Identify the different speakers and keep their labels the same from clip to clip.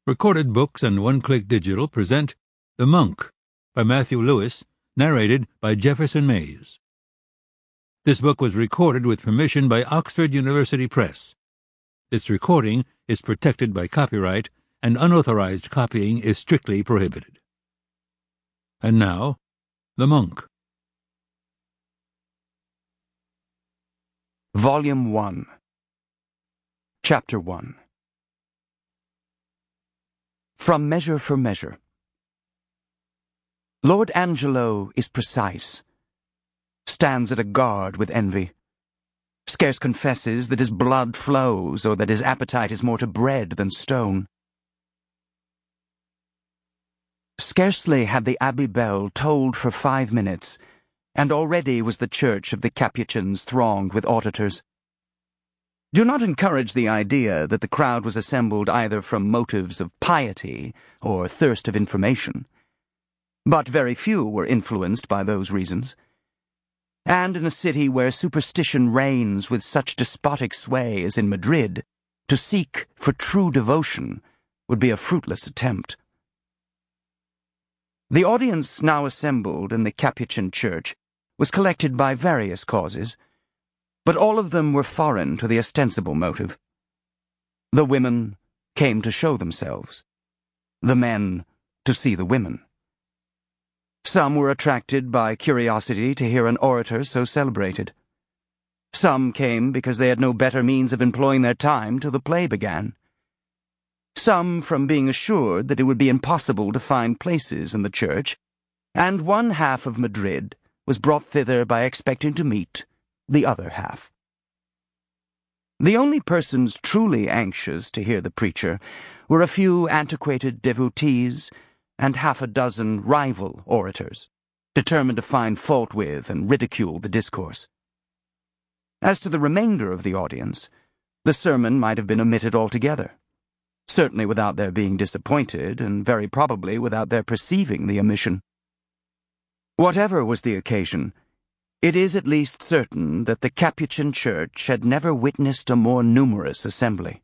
Speaker 1: Recorded Books and One Click Digital present The Monk by Matthew Lewis, narrated by Jefferson Mays. This book was recorded with permission by Oxford University Press. This recording is protected by copyright, and unauthorized copying is strictly prohibited. And now, The Monk.
Speaker 2: Volume 1, Chapter 1. From Measure for Measure. Lord Angelo is precise, stands at a guard with envy, scarce confesses that his blood flows or that his appetite is more to bread than stone. Scarcely had the abbey bell tolled for 5 minutes, and already was the church of the Capuchins thronged with auditors. Do not encourage the idea that the crowd was assembled either from motives of piety or thirst of information. But very few were influenced by those reasons. And in a city where superstition reigns with such despotic sway as in Madrid, to seek for true devotion would be a fruitless attempt. The audience now assembled in the Capuchin church was collected by various causes, but all of them were foreign to the ostensible motive. The women came to show themselves, the men to see the women. Some were attracted by curiosity to hear an orator so celebrated. Some came because they had no better means of employing their time till the play began. Some from being assured that it would be impossible to find places in the church, and one half of Madrid was brought thither by expecting to meet the other half. The only persons truly anxious to hear the preacher were a few antiquated devotees and half a dozen rival orators, determined to find fault with and ridicule the discourse. As to the remainder of the audience, the sermon might have been omitted altogether, certainly without their being disappointed, and very probably without their perceiving the omission. Whatever was the occasion, it is at least certain that the Capuchin church had never witnessed a more numerous assembly.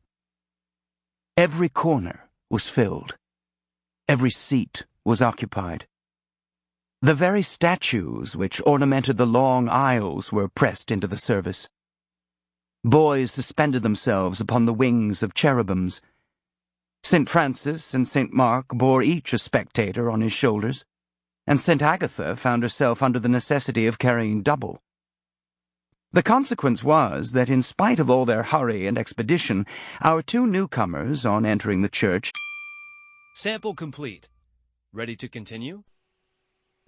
Speaker 2: Every corner was filled. Every seat was occupied. The very statues which ornamented the long aisles were pressed into the service. Boys suspended themselves upon the wings of cherubims. St. Francis and St. Mark bore each a spectator on his shoulders, and St. Agatha found herself under the necessity of carrying double. The consequence was that in spite of all their hurry and expedition, our two newcomers, on entering the church—
Speaker 3: Sample complete. Ready to continue?